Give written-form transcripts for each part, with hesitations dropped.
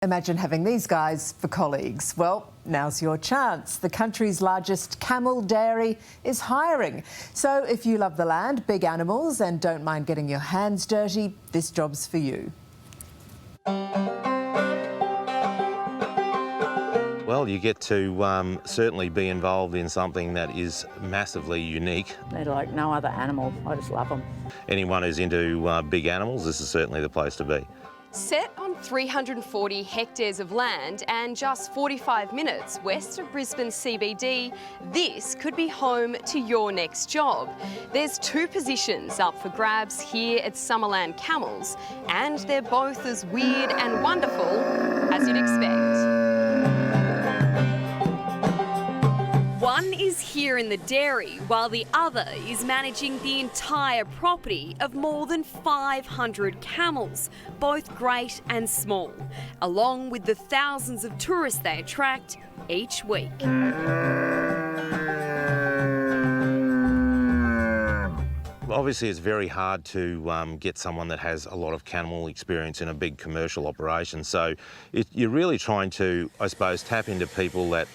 Imagine having these guys for colleagues. Well, now's your chance. The country's largest camel dairy is hiring. So if you love the land, big animals and don't mind getting your hands dirty, this job's for you. Well, you get to certainly be involved in something that is massively unique. They're like no other animal. I just love them. Anyone who's into big animals, this is certainly the place to be. Set on 340 hectares of land and just 45 minutes west of Brisbane CBD, this could be home to your next job. There's two positions up for grabs here at Summerland Camels, and they're both as weird and wonderful as you'd expect. One is here in the dairy, while the other is managing the entire property of more than 500 camels, both great and small, along with the thousands of tourists they attract each week. Obviously, it's very hard to get someone that has a lot of camel experience in a big commercial operation. So you're really trying to, I suppose, tap into people that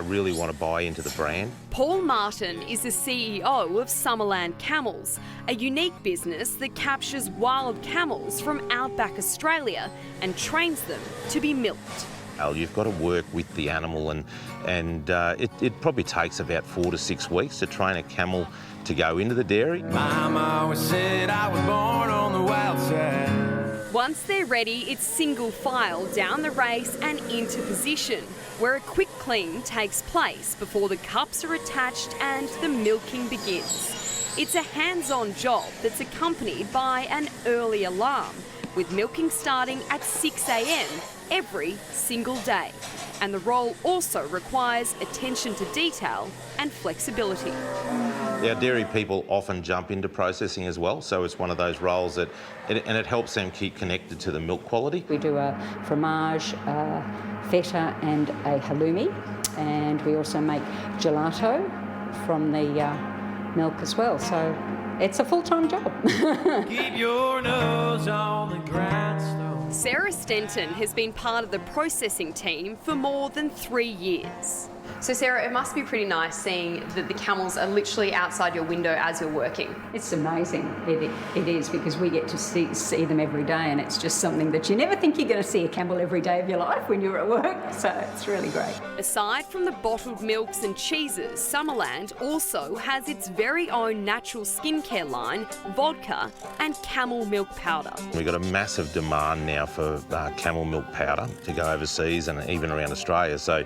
really want to buy into the brand. Paul Martin is the CEO of Summerland Camels, a unique business that captures wild camels from outback Australia and trains them to be milked. You've got to work with the animal, and it probably takes about 4 to 6 weeks to train a camel to go into the dairy. Mama always said I was born on the wild side. Once they're ready, it's single file down the race and into position, where a quick clean takes place before the cups are attached and the milking begins. It's a hands-on job that's accompanied by an early alarm, with milking starting at 6 a.m. every single day. And the role also requires attention to detail and flexibility. Our dairy people often jump into processing as well, so it's one of those roles that, and it helps them keep connected to the milk quality. We do a fromage, feta and a halloumi, and we also make gelato from the milk as well, so it's a full-time job. Keep your nose on the grindstone. Sarah Stenton has been part of the processing team for more than 3 years. So Sarah, it must be pretty nice seeing that the camels are literally outside your window as you're working. It's amazing. It is, because we get to see them every day, and it's just something that you never think you're going to see a camel every day of your life when you're at work, so it's really great. Aside from the bottled milks and cheeses, Summerland also has its very own natural skincare line, vodka and camel milk powder. We've got a massive demand now for camel milk powder to go overseas and even around Australia, so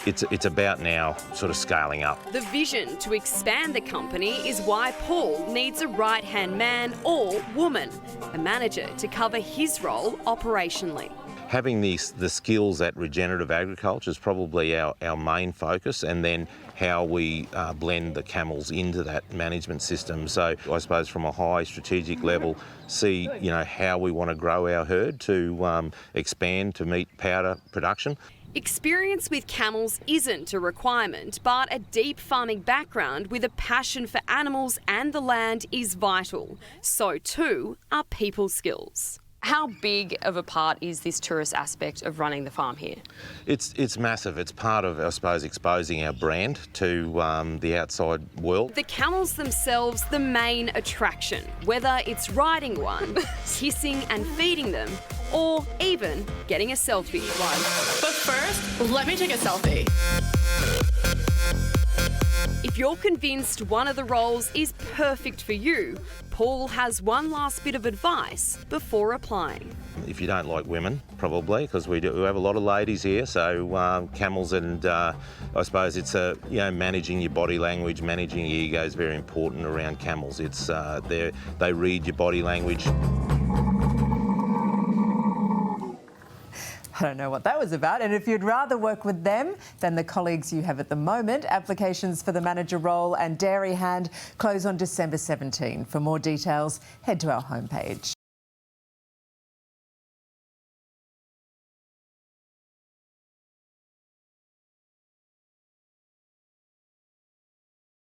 it's about now sort of scaling up. The vision to expand the company is why Paul needs a right-hand man or woman, a manager to cover his role operationally. Having the skills at regenerative agriculture is probably our main focus, and then how we blend the camels into that management system. So I suppose from a high strategic level, see how we want to grow our herd to expand to meet powder production. Experience with camels isn't a requirement, but a deep farming background with a passion for animals and the land is vital. So too are people skills. How big of a part is this tourist aspect of running the farm here? It's massive. It's part of, I suppose, exposing our brand to the outside world. The camels themselves, the main attraction, whether it's riding one, kissing and feeding them, or even getting a selfie. But first, let me take a selfie. If you're convinced one of the roles is perfect for you, Paul has one last bit of advice before applying. If you don't like women, probably, because we have a lot of ladies here, so camels, and I suppose it's managing your body language, managing your ego is very important around camels. It's they read your body language. I don't know what that was about. And if you'd rather work with them than the colleagues you have at the moment, applications for the manager role and dairy hand close on December 17. For more details, head to our homepage.